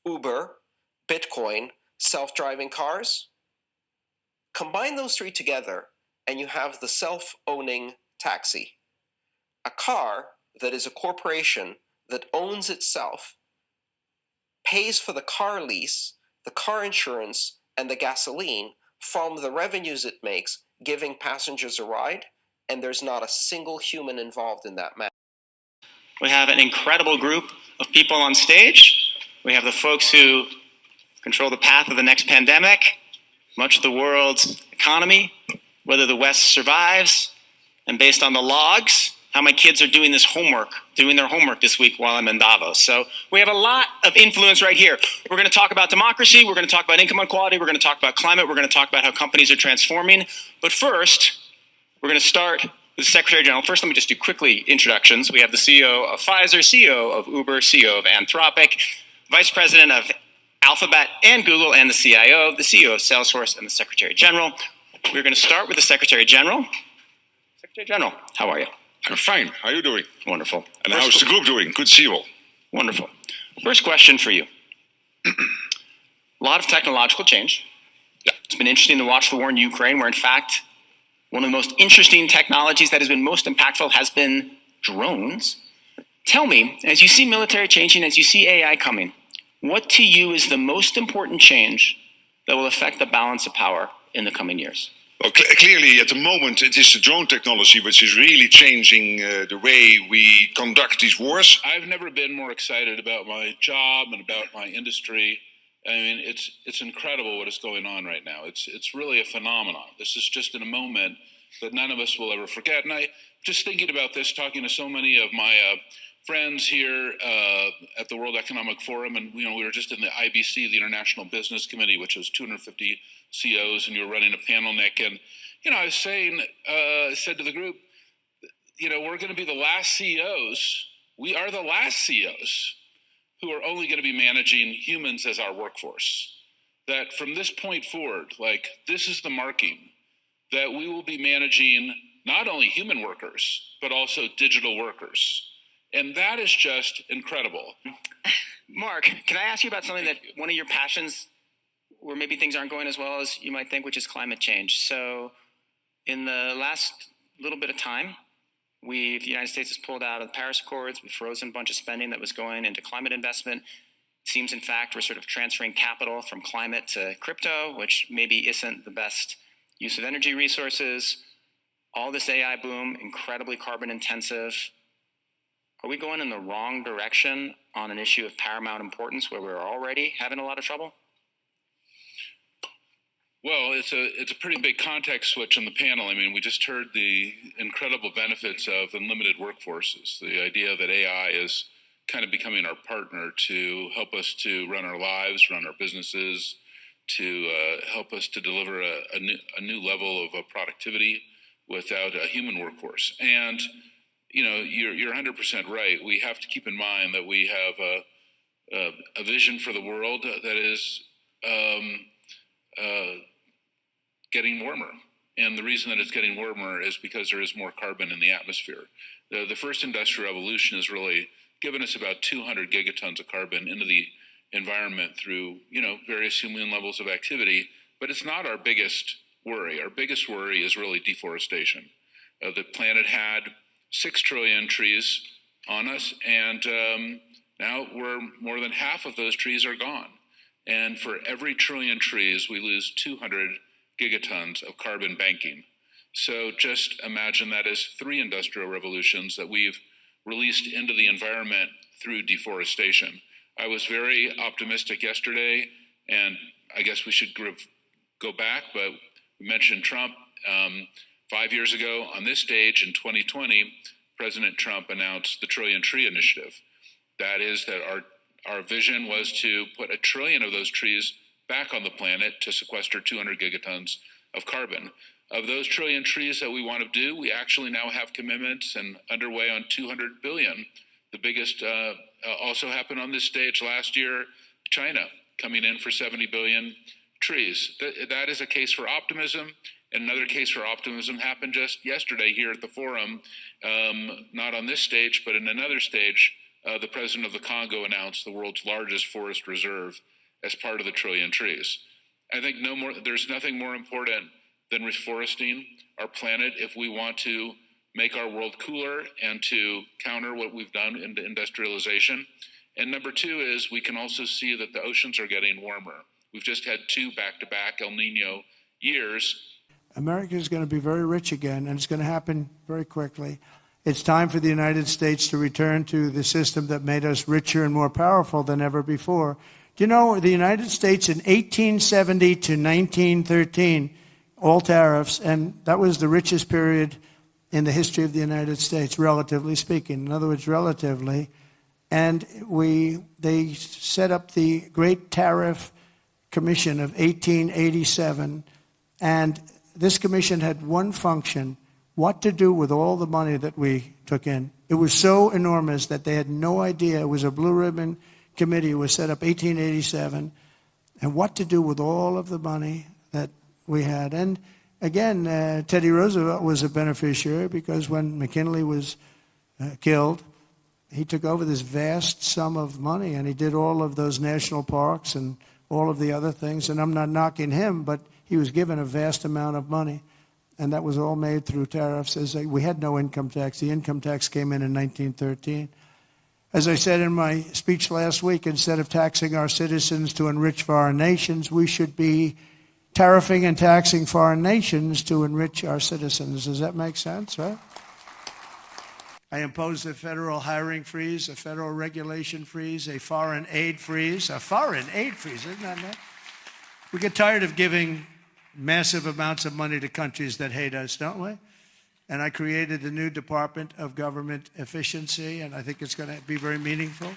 Uber, Bitcoin, self-driving cars. Combine those three together, and you have the self-owning taxi. A car that is a corporation that owns itself, pays for the car lease, the car insurance, and the gasoline from the revenues it makes, giving passengers a ride, and there's not a single human involved in that matter. We have an incredible group of people on stage. We have the folks who control the path of the next pandemic, much of the world's economy, whether the West survives, and based on the logs, how my kids are doing their homework this week while I'm in Davos. So we have a lot of influence right here. We're going to talk about democracy. We're going to talk about income inequality. We're going to talk about climate. We're going to talk about how companies are transforming. But first, we're going to start with the Secretary General. First, let me just do quickly introductions. We have the CEO of Pfizer, CEO of Uber, CEO of Anthropic, Vice President of Alphabet and Google, and the CIO, the CEO of Salesforce, and the Secretary General. We're going to start with the Secretary General. Secretary General, how are you? I'm fine. How are you doing? Wonderful. And how's the group doing? Good to see you all. Wonderful. First question for you. A lot of technological change. Yeah. It's been interesting to watch the war in Ukraine, where in fact, one of the most interesting technologies that has been most impactful has been drones. Tell me, as you see military changing, as you see AI coming, what to you is the most important change that will affect the balance of power in the coming years? Well, clearly, at the moment, it is the drone technology which is really changing the way we conduct these wars. I've never been more excited about my job and about my industry. I mean, it's incredible what is going on right now. It's really a phenomenon. This is just in a moment that none of us will ever forget. And I just thinking about this, talking to so many of my friends here at the World Economic Forum, and we were just in the IBC, the International Business Committee, which was 250 CEOs, and you were running a panel, Nick. And I was saying, said to the group, we're going to be the last CEOs. We are the last CEOs who are only going to be managing humans as our workforce. That from this point forward, this is the marking, that we will be managing not only human workers, but also digital workers. And that is just incredible. Mark, can I ask you about something that one of your passions, where maybe things aren't going as well as you might think, which is climate change? So in the last little bit of time, the United States has pulled out of the Paris Accords. We've frozen a bunch of spending that was going into climate investment. It seems, in fact, we're sort of transferring capital from climate to crypto, which maybe isn't the best use of energy resources. All this AI boom, incredibly carbon intensive. Are we going in the wrong direction on an issue of paramount importance where we're already having a lot of trouble? Well, it's a pretty big context switch on the panel. I mean, we just heard the incredible benefits of unlimited workforces, the idea that AI is kind of becoming our partner to help us to run our lives, run our businesses, to help us to deliver a new level of productivity without a human workforce. And you're 100% right. We have to keep in mind that we have a vision for the world that is getting warmer. And the reason that it's getting warmer is because there is more carbon in the atmosphere. The first industrial revolution has really given us about 200 gigatons of carbon into the environment through, various human levels of activity. But it's not our biggest worry. Our biggest worry is really deforestation. The planet had 6 trillion trees on us, and now more than half of those trees are gone. And for every trillion trees, we lose 200 gigatons of carbon banking. So just imagine that as 3 industrial revolutions that we've released into the environment through deforestation. I was very optimistic yesterday, and I guess we should go back, but we mentioned Trump. 5 years ago on this stage in 2020, President Trump announced the Trillion Tree Initiative. That is that our vision was to put 1 trillion of those trees back on the planet to sequester 200 gigatons of carbon. Of those trillion trees that we want to do, we actually now have commitments and underway on 200 billion. The biggest also happened on this stage last year, China coming in for 70 billion trees. That is a case for optimism. And another case for optimism happened just yesterday here at the forum, not on this stage, but in another stage the president of the Congo announced the world's largest forest reserve as part of the trillion trees. I think there's nothing more important than reforesting our planet if we want to make our world cooler and to counter what we've done in the industrialization. And number two is we can also see that the oceans are getting warmer. We've just had 2 back-to-back El Nino years. America is going to be very rich again, and it's going to happen very quickly. It's time for the United States to return to the system that made us richer and more powerful than ever before. Do you know the United States in 1870 to 1913, all tariffs, and that was the richest period in the history of the United States, relatively speaking. In other words, relatively. And they set up the Great Tariff Commission of 1887, and this commission had one function: what to do with all the money that we took in. It was so enormous that they had no idea. It was a blue ribbon committee. It was set up 1887, and what to do with all of the money that we had. And again, Teddy Roosevelt was a beneficiary, because when McKinley was killed, he took over this vast sum of money, and he did all of those national parks and all of the other things. And I'm not knocking him, but he was given a vast amount of money, and that was all made through tariffs. We had no income tax. The income tax came in 1913. As I said in my speech last week, instead of taxing our citizens to enrich foreign nations, we should be tariffing and taxing foreign nations to enrich our citizens. Does that make sense, right? I imposed a federal hiring freeze, a federal regulation freeze, a foreign aid freeze. A foreign aid freeze, isn't that nice? We get tired of giving massive amounts of money to countries that hate us, don't we? And I created the new Department of Government Efficiency, and I think it's going to be very meaningful.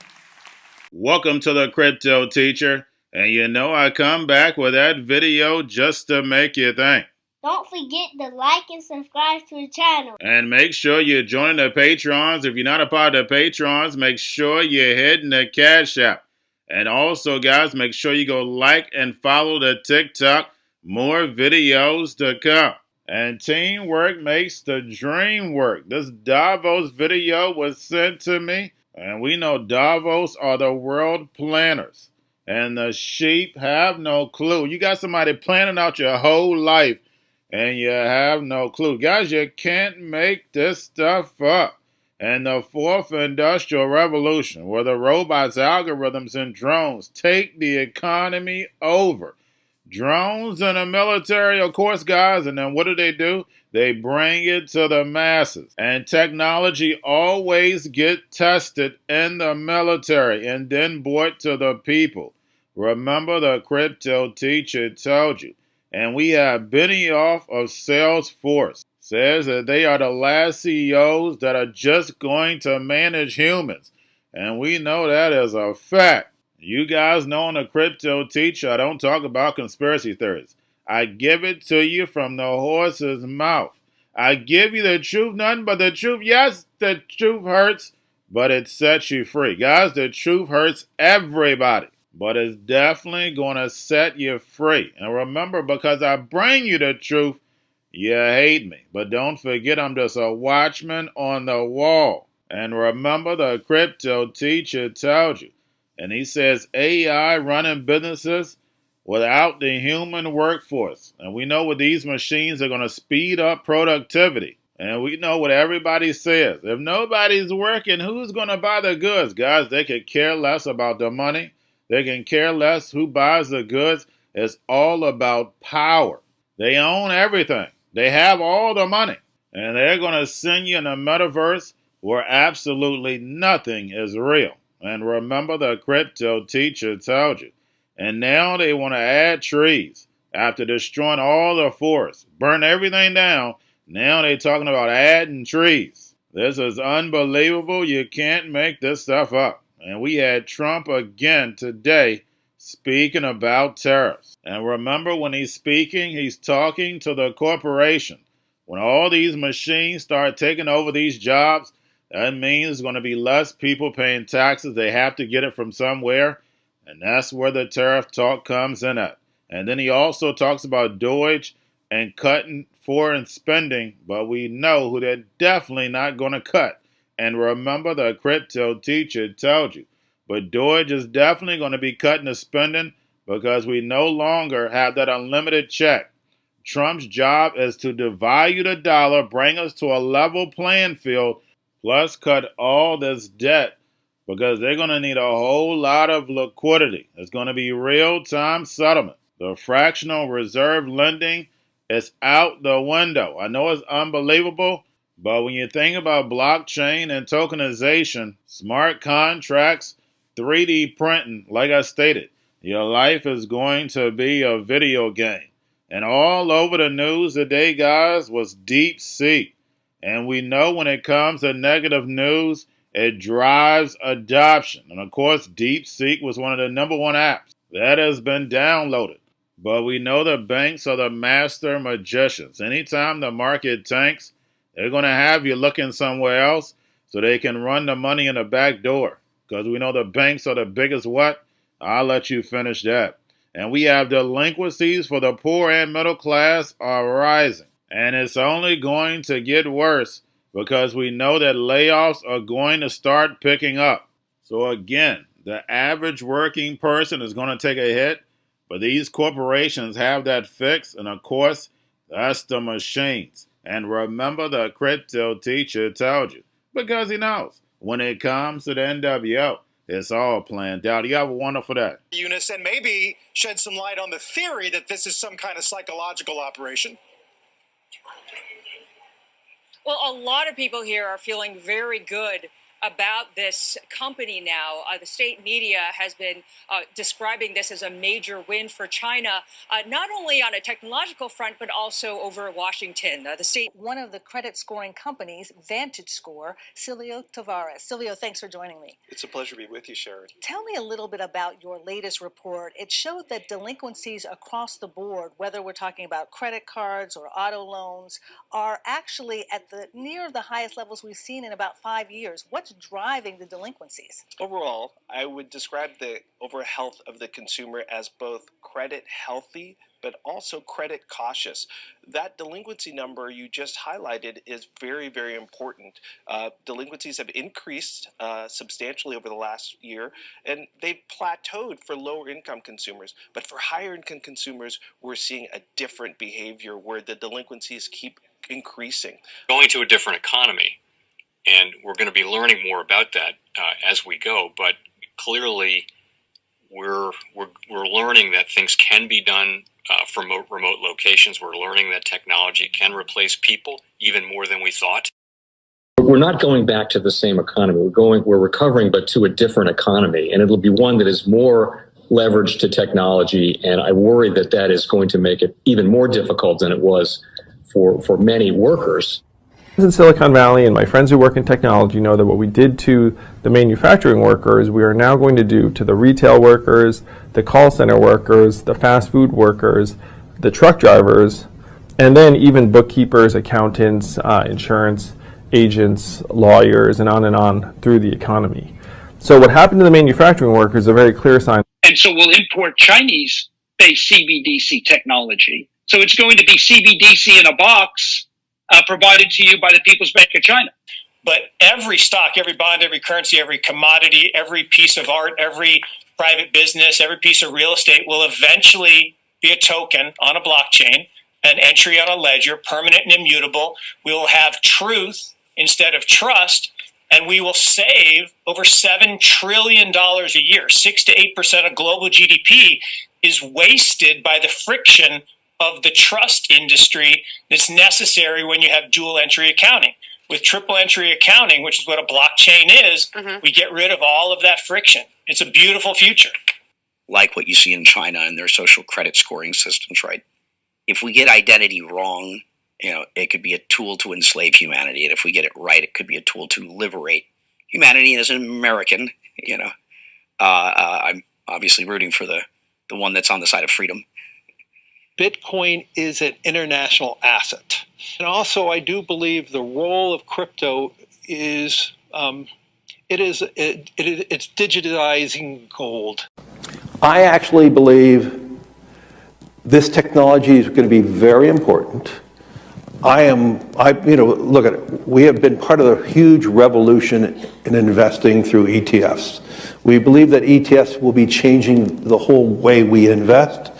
Welcome to the Crypto Teacher. And you know I come back with that video just to make you think. Don't forget to like and subscribe to the channel. And make sure you're joining the Patrons. If you're not a part of the Patrons, make sure you're hitting the Cash App. And also, guys, make sure you go like and follow the TikTok. More videos to come. And teamwork makes the dream work. This Davos video was sent to me. And we know Davos are the world planners. And the sheep have no clue. You got somebody planning out your whole life, and you have no clue. Guys, you can't make this stuff up. And the fourth industrial revolution, where the robots, algorithms, and drones take the economy over. Drones in the military, of course, guys, and then what do? They bring it to the masses. And technology always get tested in the military and then brought to the people. Remember, the Crypto Teacher told you. And we have Benioff of Salesforce says that they are the last CEOs that are just going to manage humans. And we know that is a fact. You guys know on the Crypto Teacher, I don't talk about conspiracy theories. I give it to you from the horse's mouth. I give you the truth, nothing but the truth. Yes, the truth hurts, but it sets you free. Guys, the truth hurts everybody, but it's definitely going to set you free. And remember, because I bring you the truth, you hate me. But don't forget, I'm just a watchman on the wall. And remember, the Crypto Teacher told you. And he says AI running businesses without the human workforce. And we know with these machines are going to speed up productivity. And we know what everybody says. If nobody's working, who's going to buy the goods? Guys, they could care less about the money. They can care less who buys the goods. It's all about power. They own everything. They have all the money. And they're going to send you in a metaverse where absolutely nothing is real. And remember, the Crypto Teacher told you. And now they want to add trees. After destroying all the forests, burn everything down, now they're talking about adding trees. This is unbelievable. You can't make this stuff up. And we had Trump again today speaking about tariffs. And remember, when he's speaking, he's talking to the corporation. When all these machines start taking over these jobs, that means there's going to be less people paying taxes. They have to get it from somewhere. And that's where the tariff talk comes in at. And then he also talks about Deutsche and cutting foreign spending. But we know who they're definitely not going to cut. And remember, the crypto teacher told you. But Doge is definitely going to be cutting the spending because we no longer have that unlimited check. Trump's job is to devalue the dollar, bring us to a level playing field, plus cut all this debt because they're going to need a whole lot of liquidity. It's going to be real-time settlement. The fractional reserve lending is out the window. I know it's unbelievable, but when you think about blockchain and tokenization, smart contracts, 3D printing, like I stated, your life is going to be a video game. And all over the news today, guys, was Deepseek. And we know when it comes to negative news, it drives adoption. And of course, Deepseek was one of the #1 apps that has been downloaded. But we know the banks are the master magicians. Anytime the market tanks, they're going to have you looking somewhere else so they can run the money in the back door. Because we know the banks are the biggest what? I'll let you finish that. And we have delinquencies for the poor and middle class are rising. And it's only going to get worse because we know that layoffs are going to start picking up. So again, the average working person is going to take a hit, but these corporations have that fixed. And of course, that's the machines. And remember, the crypto teacher told you because he knows when it comes to the NWO, it's all planned out. You have a wonderful day. Eunice, and maybe shed some light on the theory that this is some kind of psychological operation. Well, a lot of people here are feeling very good about this company now. The state media has been describing this as a major win for China, not only on a technological front, but also over Washington. The state. One of the credit scoring companies, Vantage Score, Silvio Tavares. Silvio, thanks for joining me. It's a pleasure to be with you, Sharon. Tell me a little bit about your latest report. It showed that delinquencies across the board, whether we're talking about credit cards or auto loans, are actually at near the highest levels we've seen in about 5 years. What's driving the delinquencies? Overall, I would describe the overall health of the consumer as both credit healthy, but also credit cautious. That delinquency number you just highlighted is very, very important. Delinquencies have increased substantially over the last year, and they've plateaued for lower income consumers. But for higher income consumers, we're seeing a different behavior where the delinquencies keep increasing. Going to a different economy, and we're going to be learning more about that as we go. But clearly, we're learning that things can be done from remote locations. We're learning that technology can replace people even more than we thought. We're not going back to the same economy. We're recovering, but to a different economy, and it'll be one that is more leveraged to technology. And I worry that that is going to make it even more difficult than it was for many workers. In Silicon Valley, and my friends who work in technology know that what we did to the manufacturing workers, we are now going to do to the retail workers, the call center workers, the fast food workers, the truck drivers, and then even bookkeepers, accountants, insurance agents, lawyers, and on through the economy. So what happened to the manufacturing workers is a very clear sign. And so we'll import Chinese-based CBDC technology. So it's going to be CBDC in a box, provided to you by the People's Bank of China. But every stock, every bond, every currency, every commodity, every piece of art, every private business, every piece of real estate will eventually be a token on a blockchain, an entry on a ledger, permanent and immutable. We will have truth instead of trust, and we will save over $7 trillion a year. 6 to 8% of global GDP is wasted by the friction of the trust industry that's necessary when you have dual entry accounting. With triple entry accounting, which is what a blockchain is, we get rid of all of that friction. It's a beautiful future. Like what you see in China and their social credit scoring systems, right? If we get identity wrong, it could be a tool to enslave humanity. And if we get it right, it could be a tool to liberate humanity. And as an American, I'm obviously rooting for the one that's on the side of freedom. Bitcoin is an international asset. And also, I do believe the role of crypto is, it's digitizing gold. I actually believe this technology is going to be very important. look at it. We have been part of a huge revolution in investing through ETFs. We believe that ETFs will be changing the whole way we invest.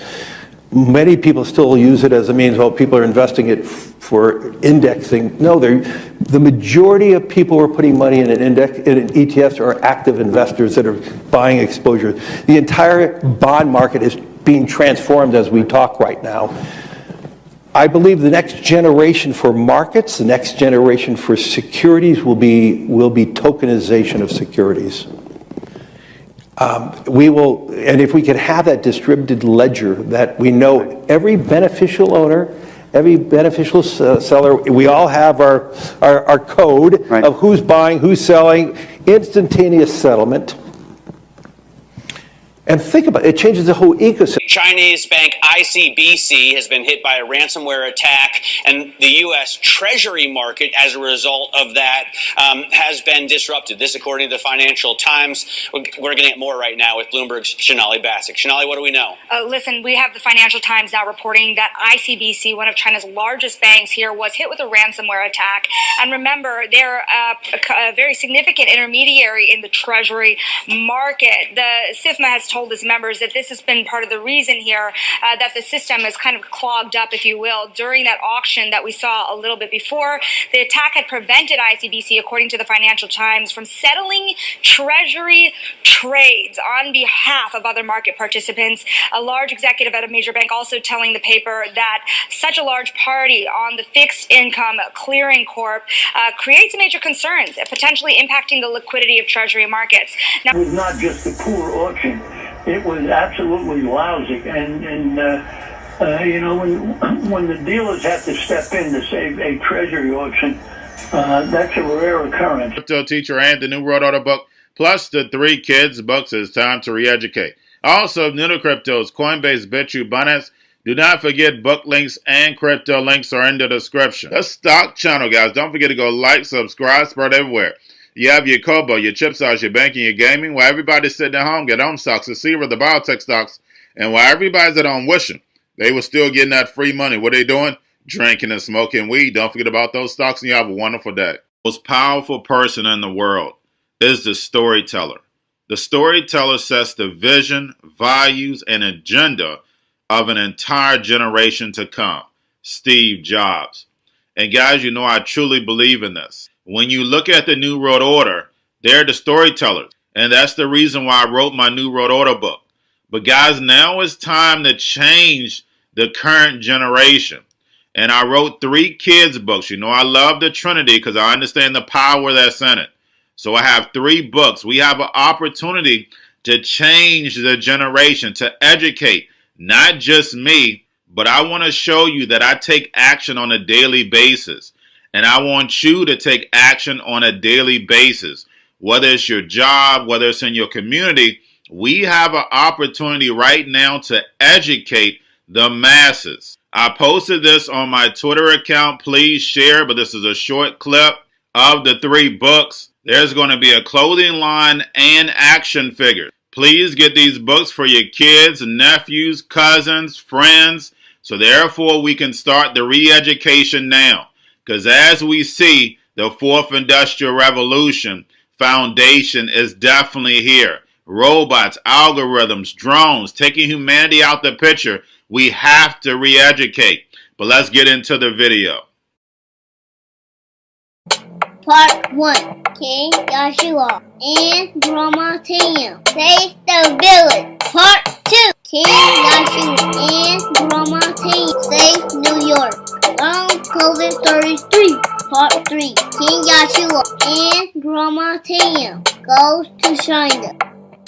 Many people still use it as a means, people are investing it for indexing. No, the majority of people who are putting money in in ETFs are active investors that are buying exposure. The entire bond market is being transformed as we talk right now. I believe the next generation for markets, the next generation for securities will be tokenization of securities. And if we could have that distributed ledger that we know every beneficial owner, every beneficial seller, we all have our code of who's buying, who's selling, instantaneous settlement. And think about it, it changes the whole ecosystem. Chinese bank ICBC has been hit by a ransomware attack, and the U.S. Treasury market, as a result of that, has been disrupted. This, according to the Financial Times. We're getting at more right now with Bloomberg's Shonali Bassick. Shonali, what do we know? Listen, we have the Financial Times now reporting that ICBC, one of China's largest banks here, was hit with a ransomware attack. And remember, they're a very significant intermediary in the Treasury market. The SIFMA has told its members that this has been part of the reason here that the system is kind of clogged up, if you will, during that auction that we saw a little bit before. The attack had prevented ICBC, according to the Financial Times, from settling Treasury trades on behalf of other market participants. A large executive at a major bank also telling the paper that such a large party on the fixed income clearing corp creates major concerns, potentially impacting the liquidity of Treasury markets. Now, it was not just a poor auction. It was absolutely lousy, and when the dealers have to step in to save a Treasury auction, that's a rare occurrence. Cryptoteacher and the New World Order book, plus the 3 kids books. It's time to re-educate. Also, new to cryptos, Coinbase, Bitrue, Binance. Do not forget book links and crypto links are in the description. The stock channel, guys. Don't forget to go like, subscribe, spread everywhere. You have your Kobo, your chip stocks, your banking, your gaming, while everybody's sitting at home, get on stocks, the Seaver, the biotech stocks, and while everybody's at home wishing they were still getting that free money, what are they doing? Drinking and smoking weed. Don't forget about those stocks, and you have a wonderful day. The most powerful person in the world is the storyteller. The storyteller sets the vision, values, and agenda of an entire generation to come. Steve Jobs. And guys, you know I truly believe in this. When you look at the New World Order, they're the storytellers. And that's the reason why I wrote my New World Order book. But guys, now it's time to change the current generation. And I wrote 3 kids books. You know, I love the Trinity because I understand the power that's in it. So I have 3 books. We have an opportunity to change the generation, to educate, not just me, but I want to show you that I take action on a daily basis. And I want you to take action on a daily basis. Whether it's your job, whether it's in your community, we have an opportunity right now to educate the masses. I posted this on my Twitter account. Please share, but this is a short clip of the 3 books. There's going to be a clothing line and action figures. Please get these books for your kids, nephews, cousins, friends, so therefore we can start the re-education now. Because as we see, the 4th Industrial Revolution foundation is definitely here. Robots, algorithms, drones, taking humanity out the picture. We have to re-educate. But let's get into the video. Part 1. King Joshua and Grandma Tam save the village. Part 2. King Joshua and Grandma Tam save New York from COVID-33. Part 3. King Joshua and Grandma Tam goes to China.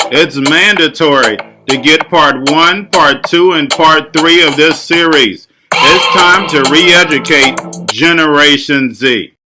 It's mandatory to get part 1, part 2, and part 3 of this series. It's time to re-educate Generation Z.